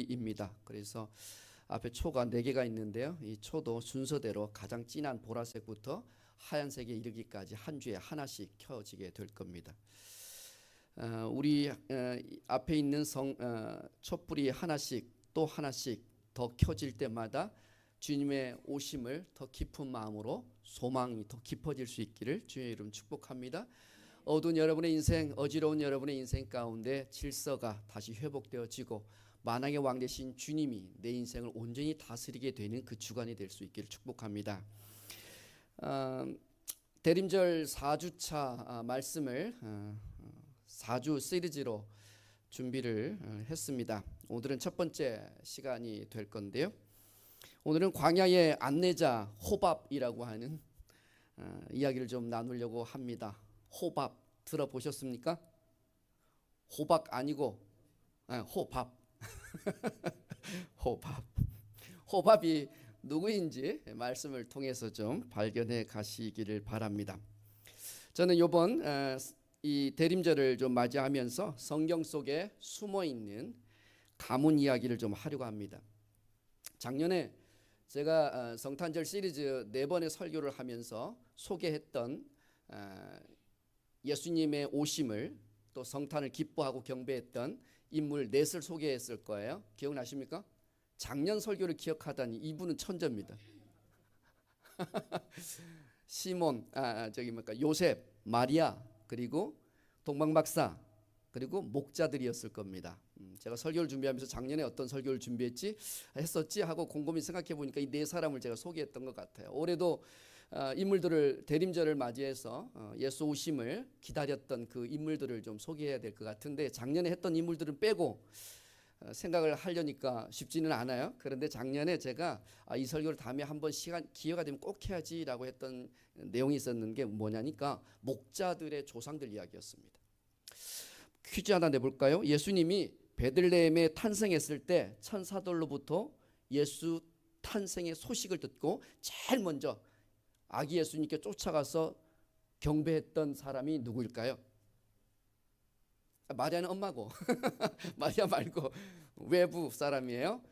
입니다. 그래서 앞에 초가 4개가 있는데요. 이 초도 순서대로 가장 진한 보라색부터 하얀색에 이르기까지 한 주에 하나씩 켜지게 될 겁니다. 우리 앞에 있는 촛불이 하나씩 또 하나씩 더 켜질 때마다 주님의 오심을 더 깊은 마음으로 소망이 더 깊어질 수 있기를 주의 이름 축복합니다. 어두운 여러분의 인생, 어지러운 여러분의 인생 가운데 질서가 다시 회복되어지고 만왕의 왕 되신 주님이 내 인생을 온전히 다스리게 되는 그 주간이 될 수 있기를 축복합니다. 대림절 4주차 말씀을 4주 시리즈로 준비를 했습니다. 오늘은 첫 번째 시간이 될 건데요. 오늘은 광야의 안내자 호밥이라고 하는 이야기를 좀 나누려고 합니다. 호밥 들어보셨습니까? 호박 아니고 호밥. 호밥이 누구인지 말씀을 통해서 좀 발견해 가시기를 바랍니다. 저는 이번 이 대림절을 좀 맞이하면서 성경 속에 숨어 있는 가문 이야기를 좀 하려고 합니다. 작년에 제가 성탄절 시리즈 4번의 설교를 하면서 소개했던 예수님의 오심을 또 성탄을 기뻐하고 경배했던 인물 넷을 소개했을 거예요. 기억나십니까? 작년 설교를 기억하다니 이분은 천재입니다. 시몬, 요셉, 마리아, 그리고 동방박사, 그리고 목자들이었을 겁니다. 제가 설교를 준비하면서 작년에 어떤 설교를 했었지 하고 곰곰이 생각해 보니까 이 4사람을 제가 소개했던 것 같아요. 올해도 인물들을 대림절을 맞이해서 예수 오심을 기다렸던 그 인물들을 좀 소개해야 될 것 같은데 작년에 했던 인물들은 빼고 생각을 하려니까 쉽지는 않아요. 그런데 작년에 제가 이 설교를 다음에 한번 기회가 되면 꼭 해야지라고 했던 내용이 있었는 게 뭐냐니까 목자들의 조상들 이야기였습니다. 퀴즈 하나 내볼까요? 예수님이 베들레헴에 탄생했을 때 천사들로부터 예수 탄생의 소식을 듣고 제일 먼저 아기 예수님께 쫓아가서 경배했던 사람이 누구일까요? 마리아는 엄마고 마리아 말고 외부 사람이에요.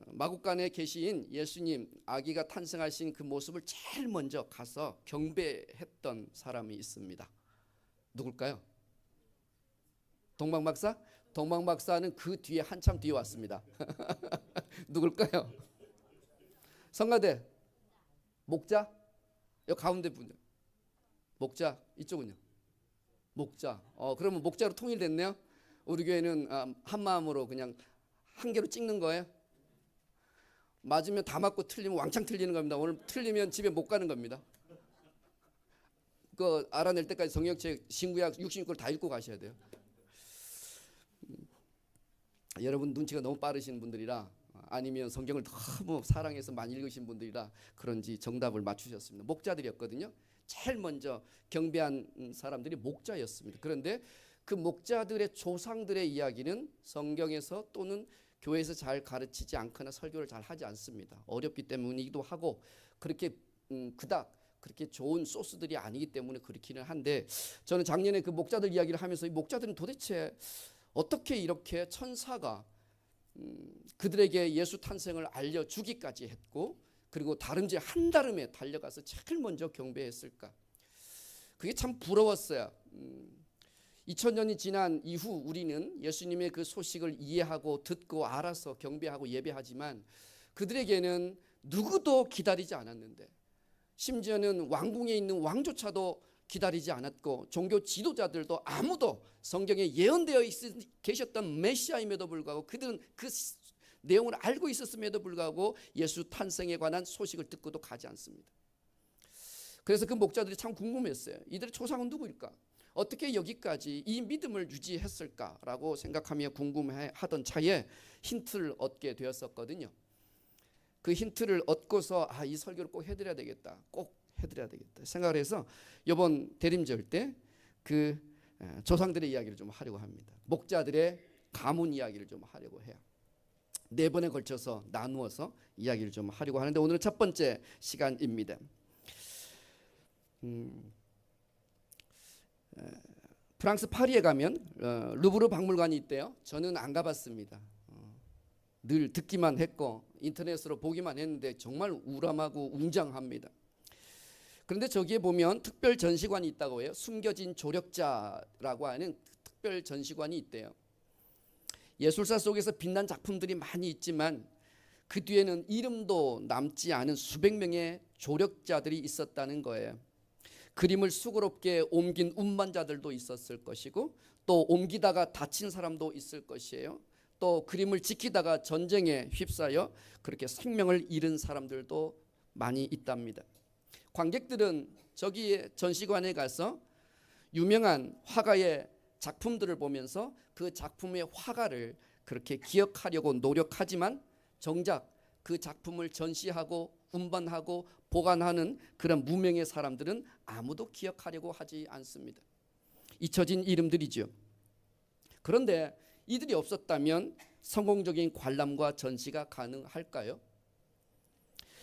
마국간에 계신 예수님 아기가 탄생하신 그 모습을 제일 먼저 가서 경배했던 사람이 있습니다. 누굴까요? 동방박사? 동방박사는 그 뒤에 한참 뒤에 왔습니다. 누굴까요? 성가대 목자? 여기 가운데 분들 목자 이쪽은요? 목자. 그러면 목자로 통일됐네요. 우리 교회는 한 마음으로 그냥 한 개로 찍는 거예요. 맞으면 다 맞고 틀리면 왕창 틀리는 겁니다. 오늘 틀리면 집에 못 가는 겁니다. 그 알아낼 때까지 성경책 신구약 66권 다 읽고 가셔야 돼요. 여러분 눈치가 너무 빠르신 분들이라 아니면 성경을 너무 사랑해서 많이 읽으신 분들이라 그런지 정답을 맞추셨습니다. 목자들이었거든요. 제일 먼저 경배한 사람들이 목자였습니다. 그런데 그 목자들의 조상들의 이야기는 성경에서 또는 교회에서 잘 가르치지 않거나 설교를 잘 하지 않습니다. 어렵기 때문이기도 하고 그렇게 그닥 그렇게 좋은 소스들이 아니기 때문에 그렇기는 한데 저는 작년에 그 목자들 이야기를 하면서 이 목자들은 도대체 어떻게 이렇게 천사가 그들에게 예수 탄생을 알려주기까지 했고 그리고 다름질 한다름에 달려가서 제일 먼저 경배했을까? 그게 참 부러웠어요. 2000년이 지난 이후 우리는 예수님의 그 소식을 이해하고 듣고 알아서 경배하고 예배하지만 그들에게는 누구도 기다리지 않았는데 심지어는 왕궁에 있는 왕조차도 기다리지 않았고 종교 지도자들도 아무도 성경에 예언되어 계셨던 메시아임에도 불구하고 그들은 그 내용을 알고 있었음에도 불구하고 예수 탄생에 관한 소식을 듣고도 가지 않습니다. 그래서 그 목자들이 참 궁금했어요. 이들의 조상은 누구일까? 어떻게 여기까지 이 믿음을 유지했을까라고 생각하며 궁금해하던 차에 힌트를 얻게 되었었거든요. 그 힌트를 얻고서 이 설교를 꼭 해드려야 되겠다. 꼭 해드려야 되겠다 생각을 해서 이번 대림절 때 그 조상들의 이야기를 좀 하려고 합니다. 목자들의 가문 이야기를 좀 하려고 해요. 4번에 걸쳐서 나누어서 이야기를 좀 하려고 하는데 오늘은 첫 번째 시간입니다. 프랑스 파리에 가면 루브르 박물관이 있대요. 저는 안 가봤습니다. 늘 듣기만 했고 인터넷으로 보기만 했는데 정말 우람하고 웅장합니다. 그런데 저기에 보면 특별 전시관이 있다고 해요. 숨겨진 조력자라고 하는 특별 전시관이 있대요. 예술사 속에서 빛난 작품들이 많이 있지만 그 뒤에는 이름도 남지 않은 수백 명의 조력자들이 있었다는 거예요. 그림을 수고롭게 옮긴 운반자들도 있었을 것이고 또 옮기다가 다친 사람도 있을 것이에요. 또 그림을 지키다가 전쟁에 휩싸여 그렇게 생명을 잃은 사람들도 많이 있답니다. 관객들은 저기 전시관에 가서 유명한 화가의 작품들을 보면서 그 작품의 화가를 그렇게 기억하려고 노력하지만 정작 그 작품을 전시하고 운반하고 보관하는 그런 무명의 사람들은 아무도 기억하려고 하지 않습니다. 잊혀진 이름들이죠. 그런데 이들이 없었다면 성공적인 관람과 전시가 가능할까요?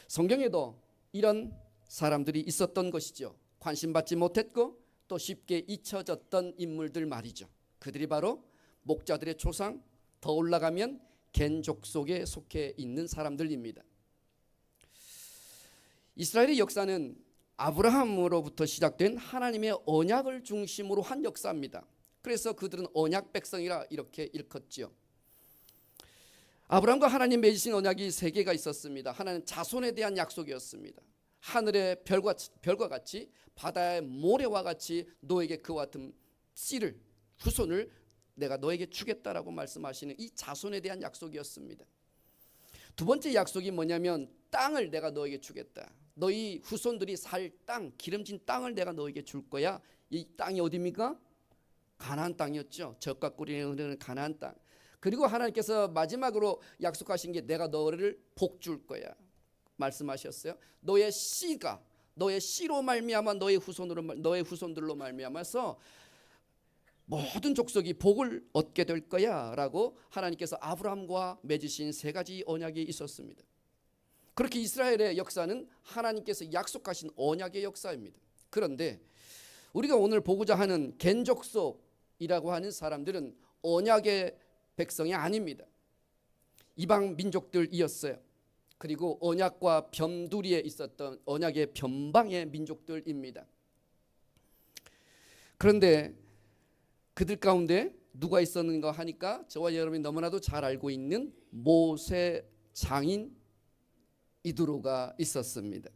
성경에도 이런 사람들이 있었던 것이죠. 관심받지 못했고 또 쉽게 잊혀졌던 인물들 말이죠. 그들이 바로 목자들의 조상, 더 올라가면 겐 족속에 속해 있는 사람들입니다. 이스라엘의 역사는 아브라함으로부터 시작된 하나님의 언약을 중심으로 한 역사입니다. 그래서 그들은 언약 백성이라 이렇게 일컫지요. 아브라함과 하나님 맺으신 언약이 3개가 있었습니다. 하나는 자손에 대한 약속이었습니다. 하늘의 별과 같이 바다의 모래와 같이 너에게 그와 같은 씨를 후손을 내가 너에게 주겠다라고 말씀하시는 이 자손에 대한 약속이었습니다. 두 번째 약속이 뭐냐면 땅을 내가 너에게 주겠다. 너희 후손들이 살 땅, 기름진 땅을 내가 너에게 줄 거야. 이 땅이 어디입니까? 가나안 땅이었죠. 젖과 꿀이 흐르는 가나안 땅. 그리고 하나님께서 마지막으로 약속하신 게 내가 너를 복 줄 거야 말씀하셨어요. 너의 씨가 너의 씨로 말미암아 너의 후손들로 말미암아서 모든 족속이 복을 얻게 될 거야라고 하나님께서 아브라함과 맺으신 3가지 언약이 있었습니다. 그렇게 이스라엘의 역사는 하나님께서 약속하신 언약의 역사입니다. 그런데 우리가 오늘 보고자 하는 겐 족속이라고 하는 사람들은 언약의 백성이 아닙니다. 이방 민족들이었어요. 그리고 언약과 변두리에 있었던 언약의 변방의 민족들입니다. 그런데 그들 가운데 누가 있었는가 하니까 저와 여러분이 너무나도 잘 알고 있는 모세 장인 이드로가 있었습니다.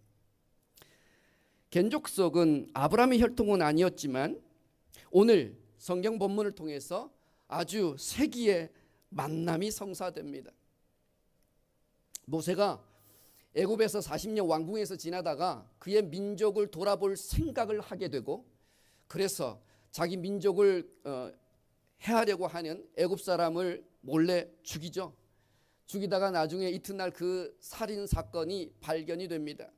겐 족속은 아브라함의 혈통은 아니었지만 오늘 성경 본문을 통해서 아주 세기의 만남이 성사됩니다. 모세가 애굽에서 40년 왕궁에서 지나다가 그의 민족을 돌아볼 생각을 하게 되고 그래서 자기 민족을 해하려고 하는 애굽 사람을 몰래 죽이죠. 죽이다가 나중에 이튿날 그 살인 사건이 발견이 됩니다.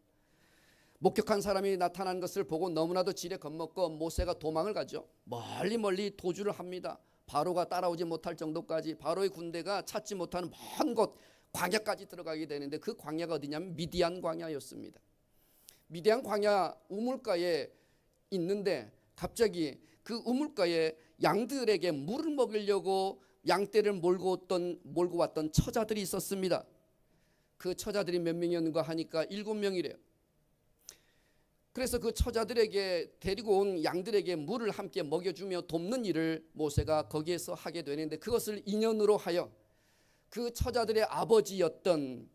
목격한 사람이 나타난 것을 보고 너무나도 지레 겁먹고 모세가 도망을 가죠. 멀리 도주를 합니다. 바로가 따라오지 못할 정도까지 바로의 군대가 찾지 못하는 먼 곳 광야까지 들어가게 되는데 그 광야가 어디냐면 미디안 광야였습니다. 미디안 광야 우물가에 있는데 갑자기 그 우물가에 양들에게 물을 먹이려고 양떼를 몰고 왔던 처자들이 있었습니다. 그 처자들이 몇 명이었는가 하니까 7명이래요. 그래서 그 처자들에게 데리고 온 양들에게 물을 함께 먹여주며 돕는 일을 모세가 거기에서 하게 되는데 그것을 인연으로 하여 그 처자들의 아버지였던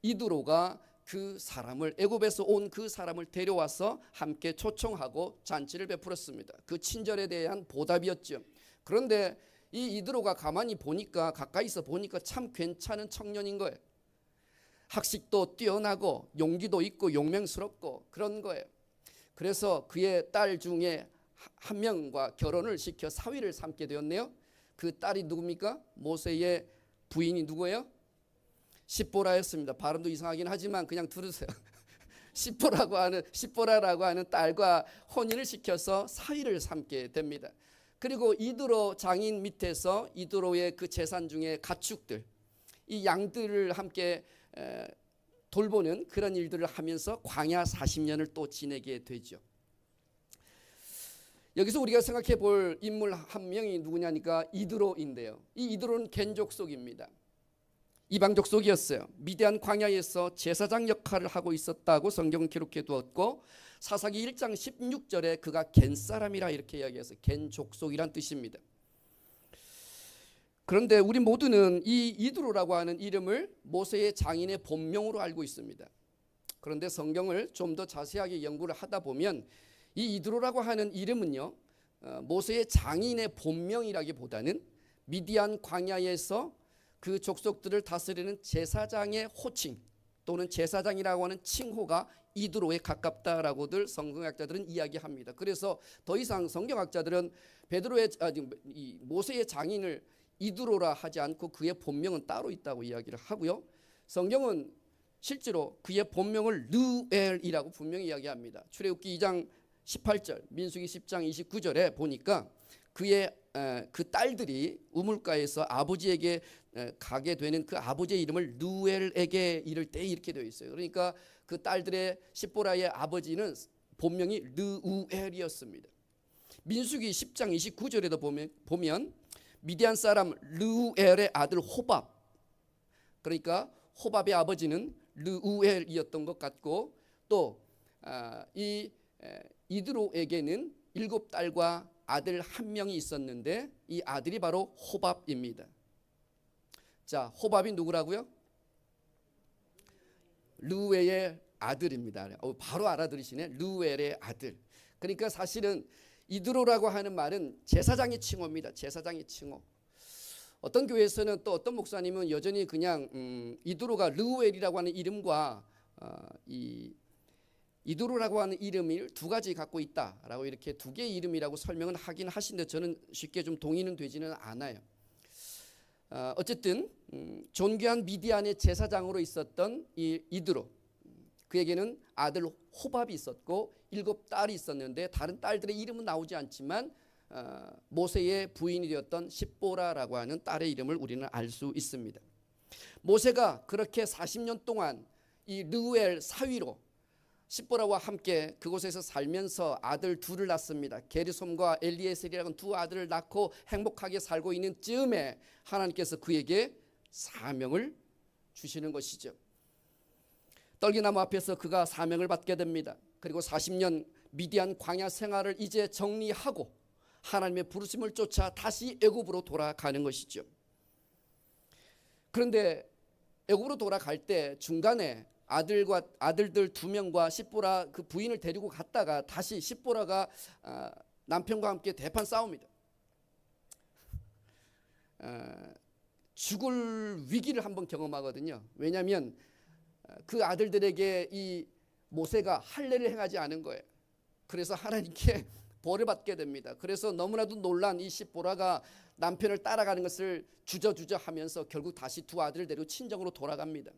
이드로가 그 사람을 애굽에서 온 그 사람을 데려와서 함께 초청하고 잔치를 베풀었습니다. 그 친절에 대한 보답이었죠. 그런데 이 이드로가 가만히 보니까 가까이서 보니까 참 괜찮은 청년인 거예요. 학식도 뛰어나고 용기도 있고 용맹스럽고 그런 거예요. 그래서 그의 딸 중에 한 명과 결혼을 시켜 사위를 삼게 되었네요. 그 딸이 누굽니까? 모세의 부인이 누구예요? 십보라였습니다. 발음도 이상하긴 하지만 그냥 들으세요. 십보라라고 하는 딸과 혼인을 시켜서 사위를 삼게 됩니다. 그리고 이드로 장인 밑에서 이드로의 그 재산 중에 가축들, 이 양들을 함께 돌보는 그런 일들을 하면서 광야 40년을 또 지내게 되죠. 여기서 우리가 생각해 볼 인물 한 명이 누구냐니까 이드로인데요. 이 이드로는 겐 족속입니다. 이방 족속이었어요. 미디안 광야에서 제사장 역할을 하고 있었다고 성경은 기록해 두었고, 사사기 1장 16절에 그가 겐 사람이라 이렇게 이야기해서 겐 족속이란 뜻입니다. 그런데 우리 모두는 이 이드로라고 하는 이름을 모세의 장인의 본명으로 알고 있습니다. 그런데 성경을 좀 더 자세하게 연구를 하다 보면 이 이드로라고 하는 이름은요, 모세의 장인의 본명이라기보다는 미디안 광야에서 그 족속들을 다스리는 제사장의 호칭 또는 제사장이라고 하는 칭호가 이드로에 가깝다라고들 성경학자들은 이야기합니다. 그래서 더 이상 성경학자들은 이 모세의 장인을 이드로라 하지 않고 그의 본명은 따로 있다고 이야기를 하고요. 성경은 실제로 그의 본명을 르엘이라고 분명히 이야기합니다. 출애굽기 2장 18절, 민수기 10장 29절에 보니까 그의 그 딸들이 우물가에서 아버지에게 가게 되는 그 아버지의 이름을 르엘에게 이를 때 이렇게 되어 있어요. 그러니까 그 딸들의 십보라의 아버지는 본명이 르우엘이었습니다. 민수기 10장 29절에도 보면 미디안 사람 르우엘의 아들 호밥, 그러니까 호밥의 아버지는 르우엘이었던 것 같고, 또 이 이드로에게는 7딸과 아들 1명이 있었는데 이 아들이 바로 호밥입니다. 자, 호밥이 누구라고요? 르우엘의 아들입니다. 바로 알아들으시네. 르우엘의 아들. 그러니까 사실은 이드로라고 하는 말은 제사장의 칭호입니다. 제사장의 칭호. 어떤 교회에서는 또 어떤 목사님은 여전히 그냥 이드로가 르우엘이라고 하는 이름과 이 이드로라고 하는 이름을 두 가지 갖고 있다라고 이렇게 두 개의 이름이라고 설명은 하긴 하신데 저는 쉽게 좀 동의는 되지는 않아요. 어쨌든 존귀한 미디안의 제사장으로 있었던 이 이드로, 그에게는 아들 호밥이 있었고 7딸이 있었는데 다른 딸들의 이름은 나오지 않지만 모세의 부인이 되었던 십보라라고 하는 딸의 이름을 우리는 알 수 있습니다. 모세가 그렇게 40년 동안 이 르우엘 사위로 십보라와 함께 그곳에서 살면서 아들 둘을 낳습니다. 게르솜과 엘리에셀이라는 두 아들을 낳고 행복하게 살고 있는 즈음에 하나님께서 그에게 사명을 주시는 것이죠. 떨기나무 앞에서 그가 사명을 받게 됩니다. 그리고 40년 미디안 광야 생활을 이제 정리하고 하나님의 부르심을 쫓아 다시 애굽으로 돌아가는 것이죠. 그런데 애굽으로 돌아갈 때 중간에 아들들 2명과 십보라 그 부인을 데리고 갔다가 다시 십보라가 남편과 함께 대판 싸웁니다. 죽을 위기를 한번 경험하거든요. 왜냐하면 그 아들들에게 이 모세가 할례를 행하지 않은 거예요. 그래서 하나님께 벌을 받게 됩니다. 그래서 너무나도 놀란 이 십보라가 남편을 따라가는 것을 주저주저 하면서 결국 다시 두 아들을 데리고 친정으로 돌아갑니다.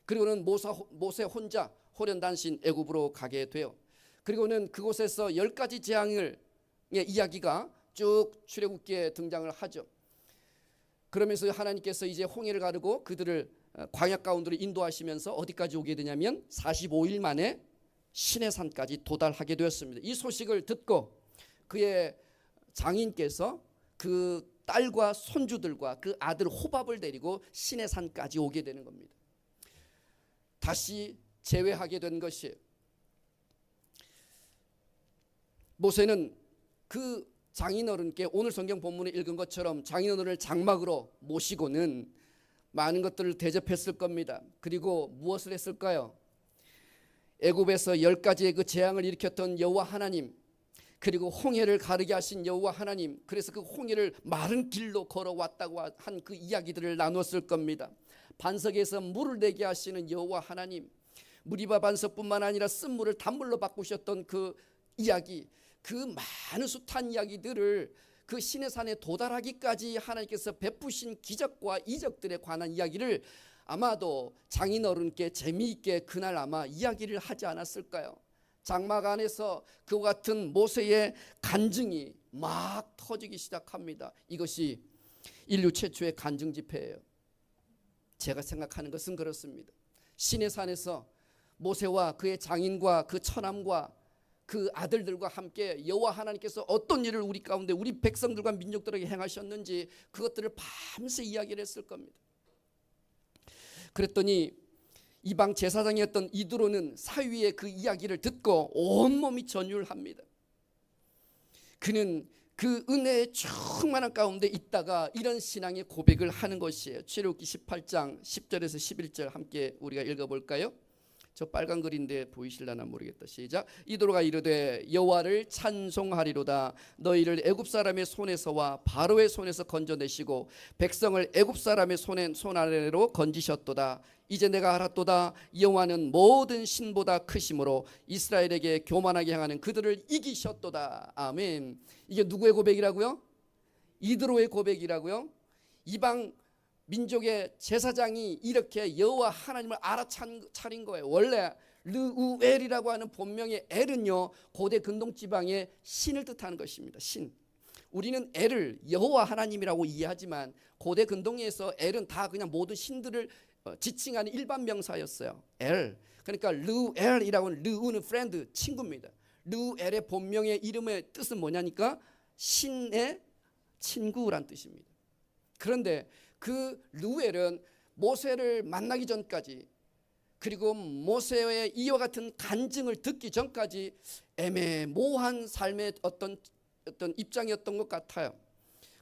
그리고는 모세 혼자 호련단신 애굽으로 가게 돼요. 그리고는 그곳에서 10가지 재앙의 이야기가 쭉 출애굽기에 등장을 하죠. 그러면서 하나님께서 이제 홍해를 가르고 그들을 광야 가운데로 인도하시면서 어디까지 오게 되냐면 45일 만에 시내산까지 도달하게 되었습니다. 이 소식을 듣고 그의 장인께서 그 딸과 손주들과 그 아들 호밥을 데리고 시내산까지 오게 되는 겁니다. 다시 재회하게 된 것이에요. 모세는 그 장인어른께 오늘 성경 본문에 읽은 것처럼 장인어른을 장막으로 모시고는 많은 것들을 대접했을 겁니다. 그리고 무엇을 했을까요? 애굽에서 10가지의 그 재앙을 일으켰던 여호와 하나님, 그리고 홍해를 가르게 하신 여호와 하나님, 그래서 그 홍해를 마른 길로 걸어왔다고 한 그 이야기들을 나눴을 겁니다. 반석에서 물을 내게 하시는 여호와 하나님, 무리바 반석뿐만 아니라 쓴물을 단물로 바꾸셨던 그 이야기, 그 많은 숱한 이야기들을 그 시내산에 도달하기까지 하나님께서 베푸신 기적과 이적들에 관한 이야기를 아마도 장인어른께 재미있게 그날 아마 이야기를 하지 않았을까요? 장막 안에서 그와 같은 모세의 간증이 막 터지기 시작합니다. 이것이 인류 최초의 간증 집회예요. 제가 생각하는 것은 그렇습니다. 시내산에서 모세와 그의 장인과 그 처남과 그 아들들과 함께 여호와 하나님께서 어떤 일을 우리 가운데 우리 백성들과 민족들에게 행하셨는지 그것들을 밤새 이야기를 했을 겁니다. 그랬더니 이방 제사장이었던 이드로는 사위의 그 이야기를 듣고 온몸이 전율합니다. 그는 그 은혜의 충만한 가운데 있다가 이런 신앙의 고백을 하는 것이에요. 출애굽기 18장 10절에서 11절 함께 우리가 읽어볼까요? 저 빨간 글인데 보이실려나 모르겠다. 시작. 이도로가 이르되 여호와를 찬송하리로다. 너희를 애굽 사람의 손에서와 바로의 손에서 건져내시고 백성을 애굽 사람의 손 아래로 건지셨도다. 이제 내가 알았도다. 여호와는 모든 신보다 크심으로 이스라엘에게 교만하게 향하는 그들을 이기셨도다. 아멘. 이게 누구의 고백이라고요? 이드로의 고백이라고요? 이방 민족의 제사장이 이렇게 여호와 하나님을 알아차린 거예요. 원래 르우엘이라고 하는 본명의 엘은요, 고대 근동 지방의 신을 뜻하는 것입니다. 신. 우리는 엘을 여호와 하나님이라고 이해하지만 고대 근동에서 엘은 다 그냥 모든 신들을 지칭하는 일반 명사였어요. 엘. 그러니까 르우엘이라고 하는 르우는 프렌드, 친구입니다. 르우엘의 본명의 이름의 뜻은 뭐냐니까 신의 친구란 뜻입니다. 그런데 그 르우엘은 모세를 만나기 전까지, 그리고 모세의 이와 같은 간증을 듣기 전까지 애매모호한 삶의 어떤 입장이었던 것 같아요.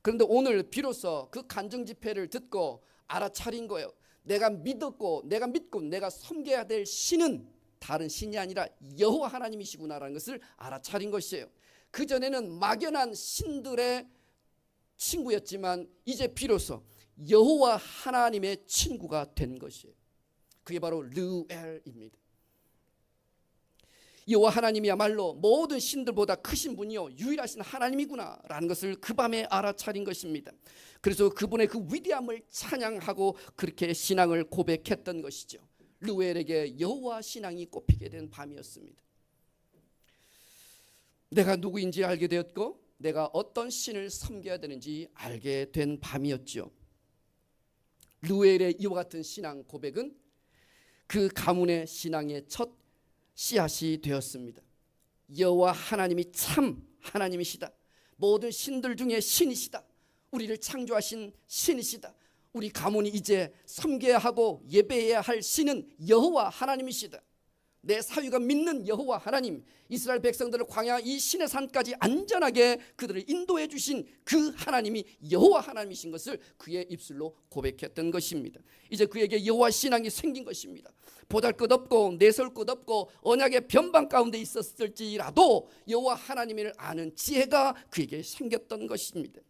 그런데 오늘 비로소 그 간증 집회를 듣고 알아차린 거예요. 내가 믿고 내가 섬겨야 될 신은 다른 신이 아니라 여호와 하나님이시구나라는 것을 알아차린 것이에요. 그전에는 막연한 신들의 친구였지만 이제 비로소 여호와 하나님의 친구가 된 것이에요. 그게 바로 르우엘입니다. 여호와 하나님이야말로 모든 신들보다 크신 분이요 유일하신 하나님이구나 라는 것을 그 밤에 알아차린 것입니다. 그래서 그분의 그 위대함을 찬양하고 그렇게 신앙을 고백했던 것이죠. 르우엘에게 여호와 신앙이 꼽히게 된 밤이었습니다. 내가 누구인지 알게 되었고 내가 어떤 신을 섬겨야 되는지 알게 된 밤이었죠. 르우엘의 이와 같은 신앙 고백은 그 가문의 신앙의 첫 씨앗이 되었습니다. 여호와 하나님이 참 하나님이시다. 모든 신들 중에 신이시다. 우리를 창조하신 신이시다. 우리 가문이 이제 섬겨야 하고 예배해야 할 신은 여호와 하나님이시다. 내 사위가 믿는 여호와 하나님, 이스라엘 백성들을 광야 이 신의 산까지 안전하게 그들을 인도해 주신 그 하나님이 여호와 하나님이신 것을 그의 입술로 고백했던 것입니다. 이제 그에게 여호와 신앙이 생긴 것입니다. 보잘것없고 내세울것없고 언약의 변방 가운데 있었을지라도 여호와 하나님을 아는 지혜가 그에게 생겼던 것입니다.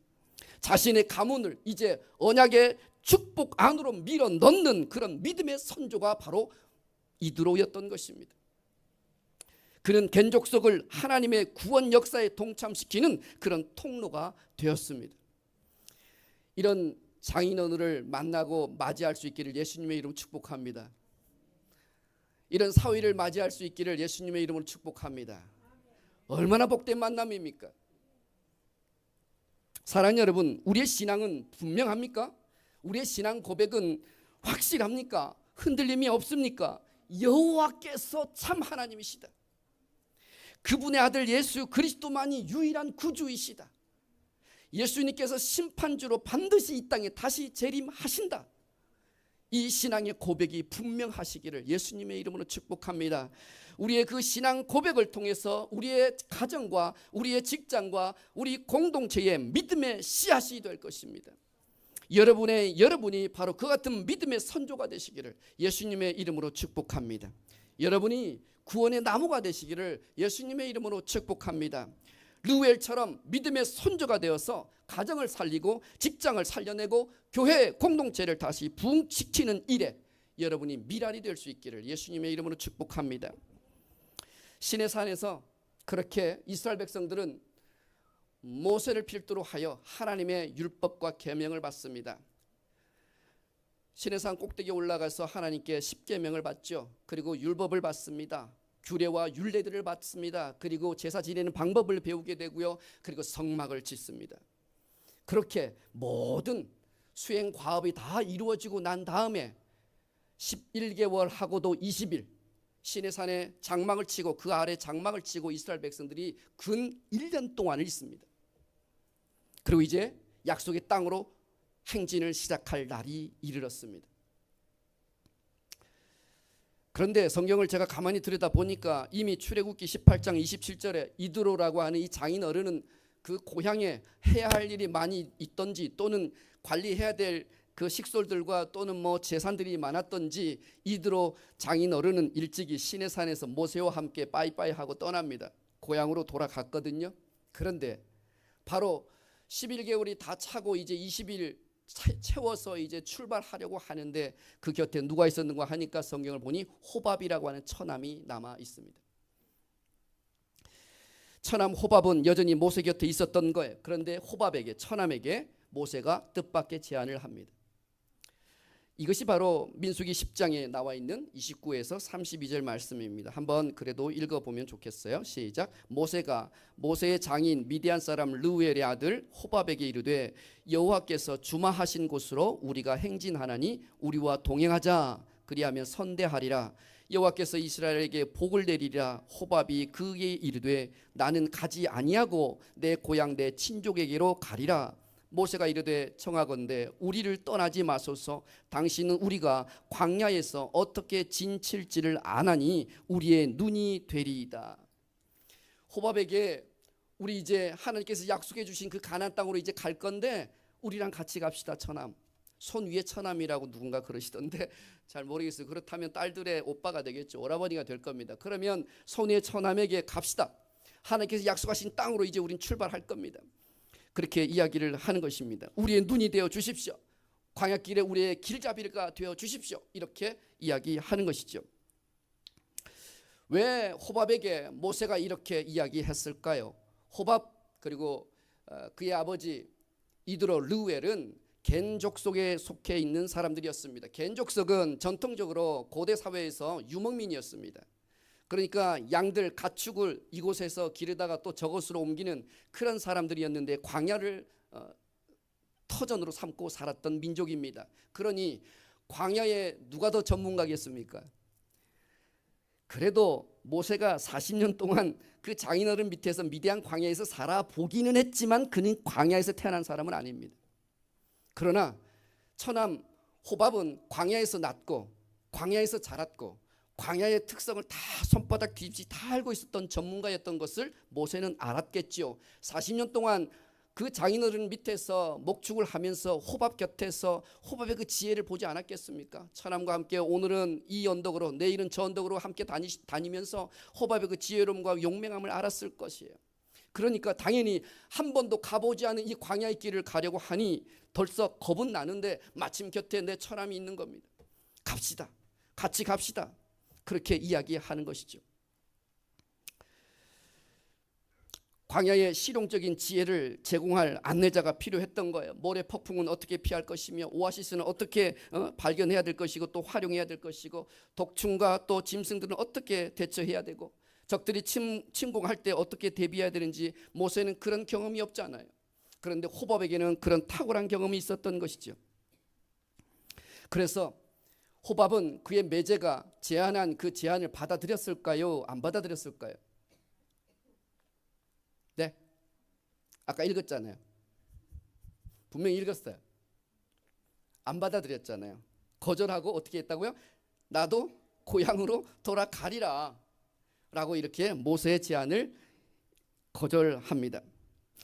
자신의 가문을 이제 언약의 축복 안으로 밀어 넣는 그런 믿음의 선조가 바로 이드로였던 것입니다. 그는 겐족속을 하나님의 구원 역사에 동참시키는 그런 통로가 되었습니다. 이런 장인어른을 만나고 맞이할 수 있기를 예수님의 이름으로 축복합니다. 이런 사위를 맞이할 수 있기를 예수님의 이름으로 축복합니다. 얼마나 복된 만남입니까? 사랑하는 여러분, 우리의 신앙은 분명합니까? 우리의 신앙 고백은 확실합니까? 흔들림이 없습니까? 여호와께서 참 하나님이시다. 그분의 아들 예수 그리스도만이 유일한 구주이시다. 예수님께서 심판주로 반드시 이 땅에 다시 재림하신다. 이 신앙의 고백이 분명하시기를 예수님의 이름으로 축복합니다. 우리의 그 신앙 고백을 통해서 우리의 가정과 우리의 직장과 우리 공동체의 믿음의 씨앗이 될 것입니다. 여러분이 바로 그 같은 믿음의 선조가 되시기를 예수님의 이름으로 축복합니다. 여러분이 구원의 나무가 되시기를 예수님의 이름으로 축복합니다. 르우엘처럼 믿음의 선조가 되어서 가정을 살리고 직장을 살려내고 교회 공동체를 다시 부흥시키는 일에 여러분이 미랄이 될 수 있기를 예수님의 이름으로 축복합니다. 시내산에서 그렇게 이스라엘 백성들은 모세를 필두로 하여 하나님의 율법과 계명을 받습니다. 시내산 꼭대기에 올라가서 하나님께 십계명을 받죠. 그리고 율법을 받습니다. 규례와 율례들을 받습니다. 그리고 제사 지내는 방법을 배우게 되고요. 그리고 성막을 짓습니다. 그렇게 모든 수행 과업이 다 이루어지고 난 다음에 11개월 하고도 20일 시내산에 장막을 치고 그 아래 장막을 치고 이스라엘 백성들이 근 1년 동안을 있습니다. 그리고 이제 약속의 땅으로 행진을 시작할 날이 이르렀습니다. 그런데 성경을 제가 가만히 들여다보니까 이미 출애굽기 18장 27절에 이드로라고 하는 이 장인 어른은 그 고향에 해야 할 일이 많이 있던지 또는 관리해야 될 그 식솔들과 또는 뭐 재산들이 많았던지 이드로 장인 어른은 일찍이 시내산에서 모세와 함께 빠이빠이 하고 떠납니다. 고향으로 돌아갔거든요. 그런데 바로 11개월이 다 차고 이제 20일 채워서 이제 출발하려고 하는데 그 곁에 누가 있었는가 하니까 성경을 보니 호밥이라고 하는 처남이 남아 있습니다. 처남 호밥은 여전히 모세 곁에 있었던 거예요. 그런데 호밥에게, 처남에게 모세가 뜻밖의 제안을 합니다. 이것이 바로 민수기 10장에 나와 있는 29에서 32절 말씀입니다. 한번 그래도 읽어보면 좋겠어요. 시작. 모세가 모세의 장인 미디안 사람 르우엘의 아들 호밥에게 이르되 여호와께서 주마하신 곳으로 우리가 행진하나니 우리와 동행하자. 그리하면 선대하리라. 여호와께서 이스라엘에게 복을 내리리라. 호밥이 그에게 이르되 나는 가지 아니하고 내 고향 내 친족에게로 가리라. 모세가 이르되 청하건대 우리를 떠나지 마소서. 당신은 우리가 광야에서 어떻게 진칠지를 아나니 우리의 눈이 되리이다. 호밥에게 우리 이제 하나님께서 약속해 주신 그 가나안 땅으로 이제 갈 건데 우리랑 같이 갑시다. 처남. 손 위에 처남이라고 누군가 그러시던데 잘 모르겠어요. 그렇다면 딸들의 오빠가 되겠죠. 오라버니가 될 겁니다. 그러면 손 위에 처남에게 갑시다. 하나님께서 약속하신 땅으로 이제 우린 출발할 겁니다. 그렇게 이야기를 하는 것입니다. 우리의 눈이 되어 주십시오. 광야길에 우리의 길잡이가 되어 주십시오. 이렇게 이야기하는 것이죠. 왜 호밥에게 모세가 이렇게 이야기했을까요? 호밥 그리고 그의 아버지 이드로 르우엘은 겐 족속에 속해 있는 사람들이었습니다. 겐 족속은 전통적으로 고대 사회에서 유목민이었습니다. 그러니까 양들 가축을 이곳에서 기르다가 또 저곳으로 옮기는 그런 사람들이었는데 광야를 터전으로 삼고 살았던 민족입니다. 그러니 광야에 누가 더 전문가겠습니까? 그래도 모세가 40년 동안 그 장인어른 밑에서 미디안 광야에서 살아보기는 했지만 그는 광야에서 태어난 사람은 아닙니다. 그러나 처남 호밥은 광야에서 났고 광야에서 자랐고 광야의 특성을 다 손바닥 뒤집지 다 알고 있었던 전문가였던 것을 모세는 알았겠죠. 40년 동안 그 장인어른 밑에서 목축을 하면서 호밥 곁에서 호밥의 그 지혜를 보지 않았겠습니까? 처남과 함께 오늘은 이 언덕으로 내일은 저 언덕으로 함께 다니면서 호밥의 그 지혜로움과 용맹함을 알았을 것이에요. 그러니까 당연히 한 번도 가보지 않은 이 광야의 길을 가려고 하니 덜썩 겁은 나는데 마침 곁에 내 처남이 있는 겁니다. 갑시다. 같이 갑시다. 그렇게 이야기하는 것이죠. 광야의 실용적인 지혜를 제공할 안내자가 필요했던 거예요. 모래 폭풍은 어떻게 피할 것이며 오아시스는 어떻게 발견해야 될 것이고 또 활용해야 될 것이고 독충과 또 짐승들은 어떻게 대처해야 되고 적들이 침공할 때 어떻게 대비해야 되는지 모세는 그런 경험이 없잖아요. 그런데 호밥에게는 그런 탁월한 경험이 있었던 것이죠. 그래서 호밥은 그의 매제가 제안한 그 제안을 받아들였을까요? 안 받아들였을까요? 네, 아까 읽었잖아요. 분명히 읽었어요. 안 받아들였잖아요. 거절하고 어떻게 했다고요? 나도 고향으로 돌아가리라 라고 이렇게 모세의 제안을 거절합니다.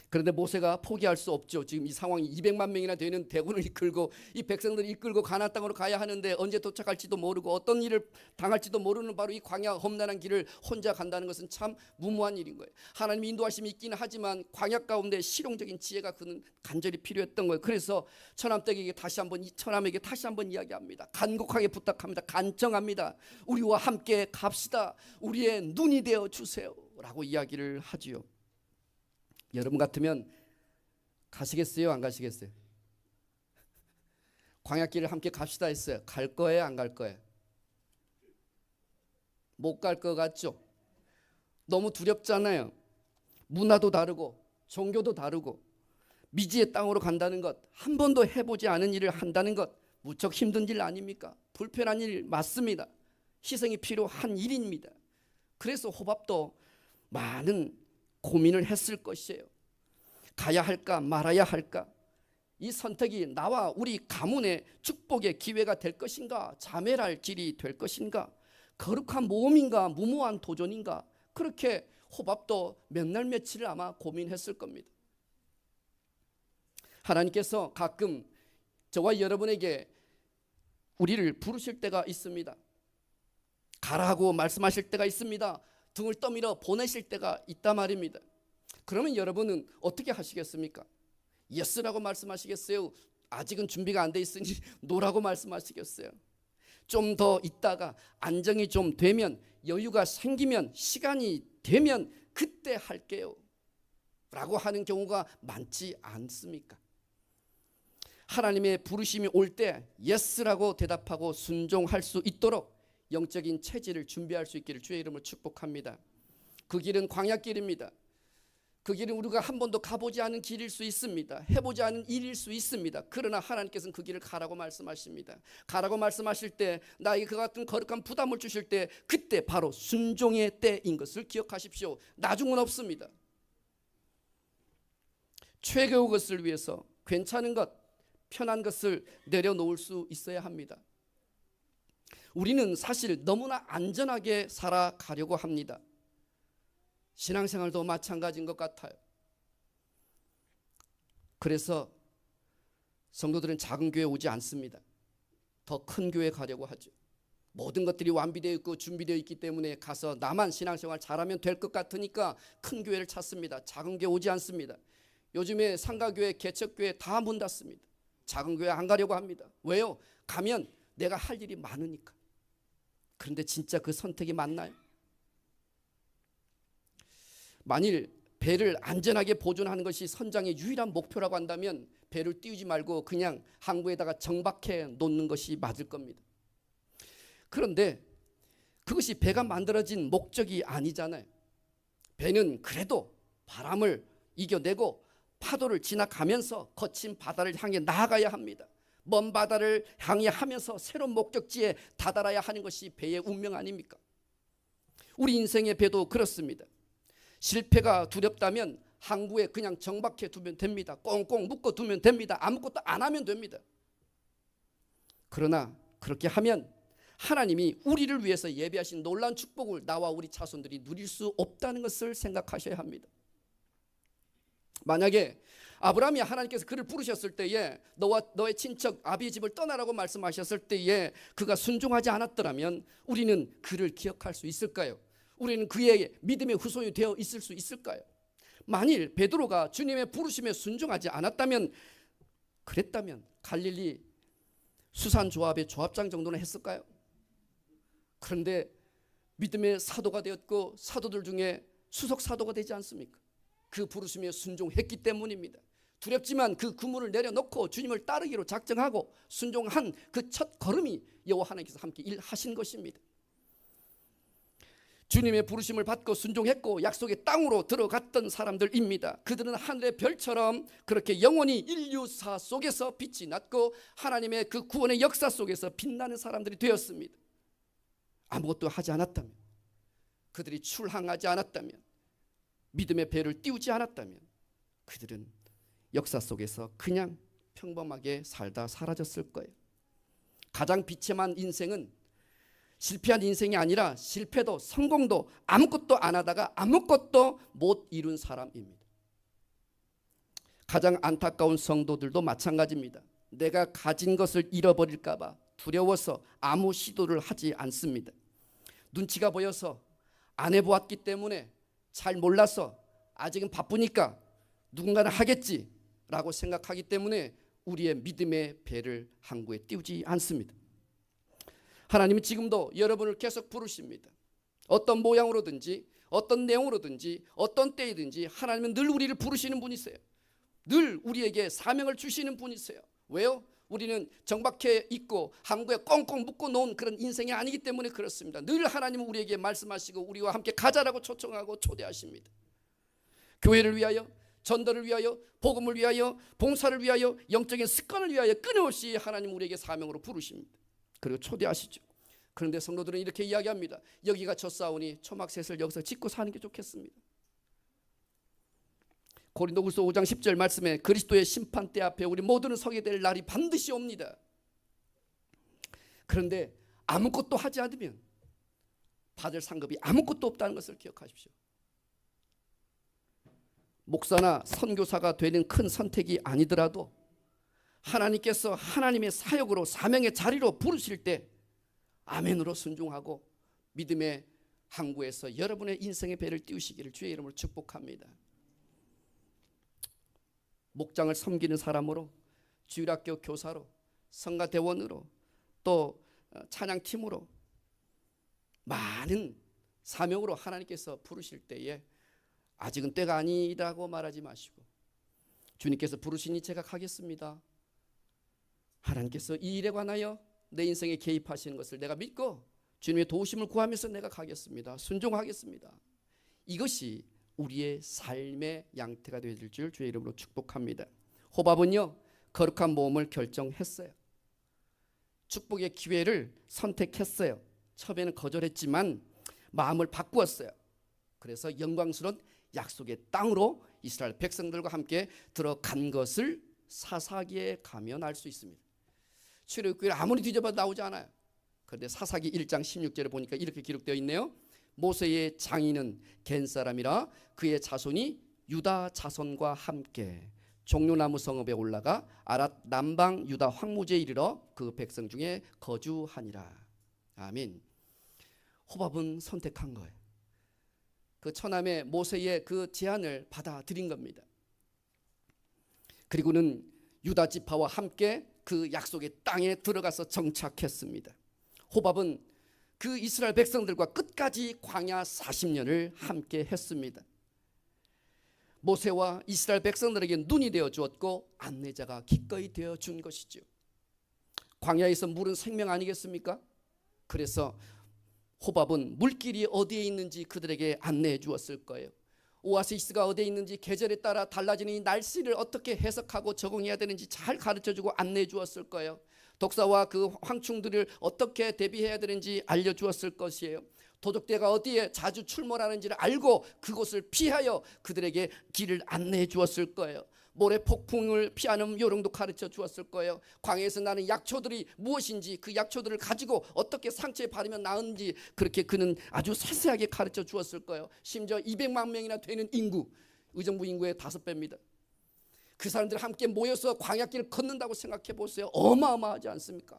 그런데 모세가 포기할 수 없죠. 지금 이 상황이 200만 명이나 되는 대군을 이끌고 이 백성들을 이끌고 가나안 땅으로 가야 하는데 언제 도착할지도 모르고 어떤 일을 당할지도 모르는 바로 이 광야 험난한 길을 혼자 간다는 것은 참 무모한 일인 거예요. 하나님 인도하심이 있기는 하지만 광야 가운데 실용적인 지혜가 그는 간절히 필요했던 거예요. 그래서 처남에게 다시 한번 이야기합니다. 간곡하게 부탁합니다. 간청합니다. 우리와 함께 갑시다. 우리의 눈이 되어 주세요 라고 이야기를 하지요. 여러분 같으면 가시겠어요? 안 가시겠어요? 광야길을 함께 갑시다 했어요. 갈 거예요? 안 갈 거예요? 못 갈 것 같죠? 너무 두렵잖아요. 문화도 다르고 종교도 다르고 미지의 땅으로 간다는 것, 한 번도 해보지 않은 일을 한다는 것 무척 힘든 일 아닙니까? 불편한 일 맞습니다. 희생이 필요한 일입니다. 그래서 호밥도 많은 고민을 했을 것이에요. 가야 할까 말아야 할까? 이 선택이 나와 우리 가문의 축복의 기회가 될 것인가? 자멸할 길이 될 것인가? 거룩한 모험인가 무모한 도전인가 그렇게 호밥도 몇 날 며칠을 아마 고민했을 겁니다. 하나님께서 가끔 저와 여러분에게 우리를 부르실 때가 있습니다. 가라고 말씀하실 때가 있습니다. 등을 떠밀어 보내실 때가 있단 말입니다. 그러면 여러분은 어떻게 하시겠습니까? 예스라고 말씀하시겠어요? 아직은 준비가 안 돼 있으니 노라고 말씀하시겠어요? 좀 더 있다가 안정이 좀 되면, 여유가 생기면, 시간이 되면 그때 할게요 라고 하는 경우가 많지 않습니까? 하나님의 부르심이 올 때 예스라고 대답하고 순종할 수 있도록 영적인 체질을 준비할 수 있기를 주의 이름으로 축복합니다. 그 길은 광야길입니다. 그 길은 우리가 한 번도 가보지 않은 길일 수 있습니다. 해보지 않은 일일 수 있습니다. 그러나 하나님께서는 그 길을 가라고 말씀하십니다. 가라고 말씀하실 때, 나에게 그 같은 거룩한 부담을 주실 때, 그때 바로 순종의 때인 것을 기억하십시오. 나중은 없습니다. 최고의 것을 위해서 괜찮은 것, 편한 것을 내려놓을 수 있어야 합니다. 우리는 사실 너무나 안전하게 살아가려고 합니다. 신앙생활도 마찬가지인 것 같아요. 그래서 성도들은 작은 교회 오지 않습니다. 더 큰 교회 가려고 하죠. 모든 것들이 완비되어 있고 준비되어 있기 때문에 가서 나만 신앙생활 잘하면 될 것 같으니까 큰 교회를 찾습니다. 작은 교회 오지 않습니다. 요즘에 상가교회, 개척교회 다 문 닫습니다. 작은 교회 안 가려고 합니다. 왜요? 가면 내가 할 일이 많으니까. 그런데 진짜 그 선택이 맞나요? 만일 배를 안전하게 보존하는 것이 선장의 유일한 목표라고 한다면 배를 띄우지 말고 그냥 항구에다가 정박해 놓는 것이 맞을 겁니다. 그런데 그것이 배가 만들어진 목적이 아니잖아요. 배는 그래도 바람을 이겨내고 파도를 지나가면서 거친 바다를 향해 나아가야 합니다. 먼 바다를 향해 하면서 새로운 목적지에 다다라야 하는 것이 배의 운명 아닙니까? 우리 인생의 배도 그렇습니다. 실패가 두렵다면 항구에 그냥 정박해 두면 됩니다. 꽁꽁 묶어 두면 됩니다. 아무것도 안 하면 됩니다. 그러나 그렇게 하면 하나님이 우리를 위해서 예비하신 놀라운 축복을 나와 우리 자손들이 누릴 수 없다는 것을 생각하셔야 합니다. 만약에 아브라함이 하나님께서 그를 부르셨을 때에 너와 너의 친척 아비의 집을 떠나라고 말씀하셨을 때에 그가 순종하지 않았더라면 우리는 그를 기억할 수 있을까요? 우리는 그의 믿음의 후손이 되어 있을 수 있을까요? 만일 베드로가 주님의 부르심에 순종하지 않았다면, 그랬다면 갈릴리 수산조합의 조합장 정도는 했을까요? 그런데 믿음의 사도가 되었고 사도들 중에 수석 사도가 되지 않습니까? 그 부르심에 순종했기 때문입니다. 두렵지만 그 그물을 내려놓고 주님을 따르기로 작정하고 순종한 그 첫 걸음이 여호와 하나님께서 함께 일하신 것입니다. 주님의 부르심을 받고 순종했고 약속의 땅으로 들어갔던 사람들입니다. 그들은 하늘의 별처럼 그렇게 영원히 인류사 속에서 빛이 났고 하나님의 그 구원의 역사 속에서 빛나는 사람들이 되었습니다. 아무것도 하지 않았다면, 그들이 출항하지 않았다면, 믿음의 배를 띄우지 않았다면 그들은 역사 속에서 그냥 평범하게 살다 사라졌을 거예요. 가장 비참한 인생은 실패한 인생이 아니라 실패도 성공도 아무것도 안 하다가 아무것도 못 이룬 사람입니다. 가장 안타까운 성도들도 마찬가지입니다. 내가 가진 것을 잃어버릴까 봐 두려워서 아무 시도를 하지 않습니다. 눈치가 보여서 안 해보았기 때문에, 잘 몰라서, 아직은 바쁘니까 누군가는 하겠지라고 생각하기 때문에 우리의 믿음의 배를 항구에 띄우지 않습니다. 하나님은 지금도 여러분을 계속 부르십니다. 어떤 모양으로든지 어떤 내용으로든지 어떤 때이든지 하나님은 늘 우리를 부르시는 분이세요. 늘 우리에게 사명을 주시는 분이세요. 왜요? 우리는 정박해 있고 항구에 꽁꽁 묶어 놓은 그런 인생이 아니기 때문에 그렇습니다. 늘 하나님은 우리에게 말씀하시고 우리와 함께 가자라고 초청하고 초대하십니다. 교회를 위하여, 전도를 위하여, 복음을 위하여, 봉사를 위하여, 영적인 습관을 위하여 끊임없이 하나님 우리에게 사명으로 부르십니다. 그리고 초대하시죠. 그런데 성도들은 이렇게 이야기합니다. 여기가 젖사오니 초막셋을 여기서 짓고 사는 게 좋겠습니다. 고린도후서 5장 10절 말씀에 그리스도의 심판대 앞에 우리 모두는 서게 될 날이 반드시 옵니다. 그런데 아무것도 하지 않으면 받을 상급이 아무것도 없다는 것을 기억하십시오. 목사나 선교사가 되는 큰 선택이 아니더라도 하나님께서 하나님의 사역으로 사명의 자리로 부르실 때 아멘으로 순종하고 믿음의 항구에서 여러분의 인생의 배를 띄우시기를 주의 이름으로 축복합니다. 목장을 섬기는 사람으로, 주일학교 교사로, 성가대원으로, 또 찬양팀으로 많은 사명으로 하나님께서 부르실 때에 아직은 때가 아니라고 말하지 마시고 주님께서 부르시니 제가 가겠습니다. 하나님께서 이 일에 관하여 내 인생에 개입하시는 것을 내가 믿고 주님의 도우심을 구하면서 내가 가겠습니다. 순종하겠습니다. 이것이 우리의 삶의 양태가 되어질 줄 주의 이름으로 축복합니다. 호밥은요, 거룩한 모험을 결정했어요. 축복의 기회를 선택했어요. 처음에는 거절했지만 마음을 바꾸었어요. 그래서 영광스러운 약속의 땅으로 이스라엘 백성들과 함께 들어간 것을 사사기에 가면 알 수 있습니다. 출애굽기를 아무리 뒤져봐도 나오지 않아요. 그런데 사사기 1장 16절에 보니까 이렇게 기록되어 있네요. 모세의 장인은 겐 사람이라 그의 자손이 유다 자손과 함께 종려나무 성읍에 올라가 아랏 남방 유다 황무지에 이르러 그 백성 중에 거주하니라. 아멘. 호밥은 선택한 거예요. 그 처남의 모세의 그 제안을 받아들인 겁니다. 그리고는 유다 지파와 함께 그 약속의 땅에 들어가서 정착했습니다. 호밥은 그 이스라엘 백성들과 끝까지 광야 40년을 함께 했습니다. 모세와 이스라엘 백성들에게 눈이 되어 주었고 안내자가 기꺼이 되어 준 것이죠. 광야에서 물은 생명 아니겠습니까? 그래서 호밥은 물길이 어디에 있는지 그들에게 안내해 주었을 거예요. 오아시스가 어디에 있는지 계절에 따라 달라지는 이 날씨를 어떻게 해석하고 적응해야 되는지 잘 가르쳐주고 안내해 주었을 거예요. 독사와 그 황충들을 어떻게 대비해야 되는지 알려주었을 것이에요. 도적대가 어디에 자주 출몰하는지를 알고 그곳을 피하여 그들에게 길을 안내해 주었을 거예요. 모래 폭풍을 피하는 요령도 가르쳐 주었을 거예요. 광야에서 나는 약초들이 무엇인지 그 약초들을 가지고 어떻게 상처에 바르면 나은지 그렇게 그는 아주 세세하게 가르쳐 주었을 거예요. 심지어 200만 명이나 되는 인구, 의정부 인구의 5배입니다. 그 사람들 함께 모여서 광야길을 걷는다고 생각해 보세요. 어마어마하지 않습니까?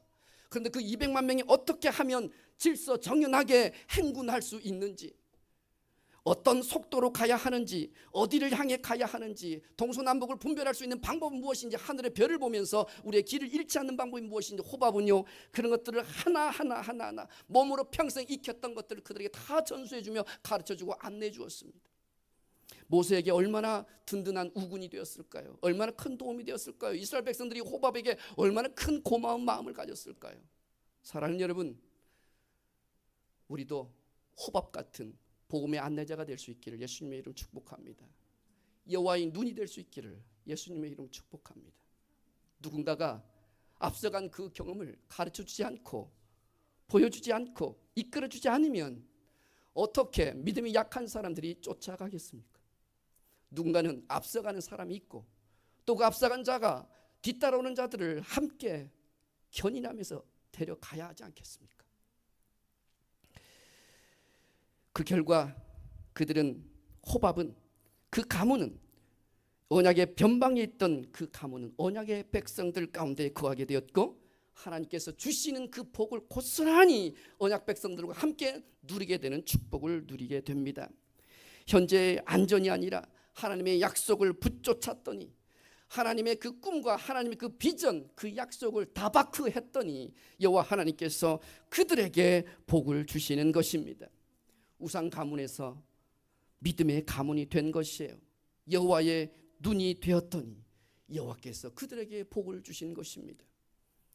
그런데 그 200만 명이 어떻게 하면 질서정연하게 행군할 수 있는지, 어떤 속도로 가야 하는지, 어디를 향해 가야 하는지, 동서남북을 분별할 수 있는 방법은 무엇인지, 하늘의 별을 보면서 우리의 길을 잃지 않는 방법이 무엇인지, 호밥은요 그런 것들을 하나하나 몸으로 평생 익혔던 것들을 그들에게 다 전수해주며 가르쳐주고 안내해주었습니다. 모세에게 얼마나 든든한 우군이 되었을까요? 얼마나 큰 도움이 되었을까요? 이스라엘 백성들이 호밥에게 얼마나 큰 고마운 마음을 가졌을까요? 사랑하는 여러분, 우리도 호밥 같은 복음의 안내자가 될 수 있기를 예수님의 이름 축복합니다. 여호와의 눈이 될 수 있기를 예수님의 이름 축복합니다. 누군가가 앞서간 그 경험을 가르쳐주지 않고 보여주지 않고 이끌어주지 않으면 어떻게 믿음이 약한 사람들이 쫓아가겠습니까? 누군가는 앞서가는 사람이 있고 또 그 앞서간 자가 뒤따라오는 자들을 함께 견인하면서 데려가야 하지 않겠습니까? 그 결과 그들은, 호밥은, 그 가문은, 언약의 변방에 있던 그 가문은 언약의 백성들 가운데 거하게 되었고 하나님께서 주시는 그 복을 고스란히 언약 백성들과 함께 누리게 되는 축복을 누리게 됩니다. 현재의 안전이 아니라 하나님의 약속을 붙쫓았더니, 하나님의 그 꿈과 하나님의 그 비전, 그 약속을 다바크했더니 여호와 하나님께서 그들에게 복을 주시는 것입니다. 우상 가문에서 믿음의 가문이 된 것이에요. 여호와의 눈이 되었더니 여호와께서 그들에게 복을 주신 것입니다.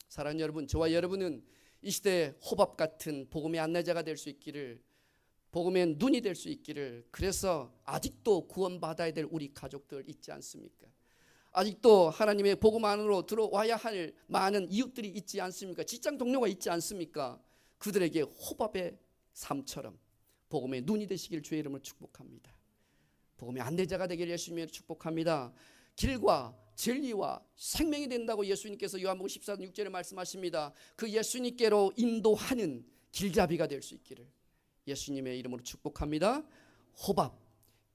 사랑하는 여러분, 저와 여러분은 이 시대에 호밥 같은 복음의 안내자가 될 수 있기를, 복음의 눈이 될 수 있기를, 그래서 아직도 구원받아야 될 우리 가족들 있지 않습니까? 아직도 하나님의 복음 안으로 들어와야 할 많은 이웃들이 있지 않습니까? 직장 동료가 있지 않습니까? 그들에게 호밥의 삶처럼 복음의 눈이 되시길 주의 이름으로 축복합니다. 복음의 안내자가 되길 예수님의 축복합니다. 길과 진리와 생명이 된다고 예수님께서 요한복음 14장 6절에 말씀하십니다. 그 예수님께로 인도하는 길잡이가 될 수 있기를 예수님의 이름으로 축복합니다. 호밥,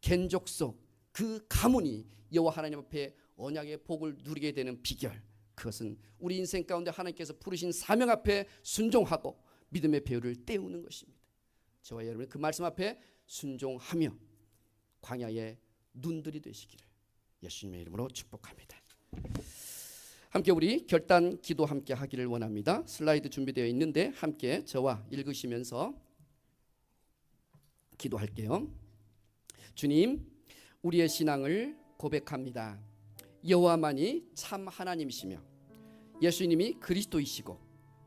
겐족속 그 가문이 여호와 하나님 앞에 언약의 복을 누리게 되는 비결, 그것은 우리 인생 가운데 하나님께서 부르신 사명 앞에 순종하고 믿음의 배율을 떼우는 것입니다. 저와 여러분 그 말씀 앞에 순종하며 광야의 눈들이 되시기를 예수님의 이름으로 축복합니다. 함께 우리 결단 기도 함께 하기를 원합니다. 슬라이드 준비되어 있는데 함께 저와 읽으시면서 기도할게요. 주님, 우리의 신앙을 고백합니다. 여호와만이 참 하나님이시며 예수님이 그리스도이시고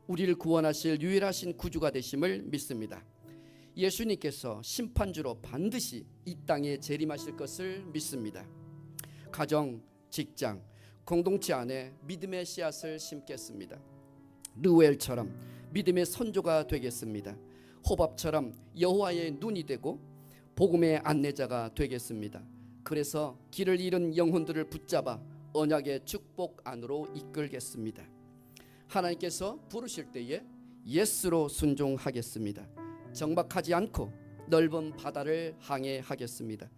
우리를 구원하실 유일하신 구주가 되심을 믿습니다. 예수님께서 심판주로 반드시 이 땅에 재림하실 것을 믿습니다. 가정, 직장, 공동체 안에 믿음의 씨앗을 심겠습니다. 르우엘처럼 믿음의 선조가 되겠습니다. 호밥처럼 여호와의 눈이 되고 복음의 안내자가 되겠습니다. 그래서 길을 잃은 영혼들을 붙잡아 언약의 축복 안으로 이끌겠습니다. 하나님께서 부르실 때에 예스로 순종하겠습니다. 정박하지 않고 넓은 바다를 항해하겠습니다.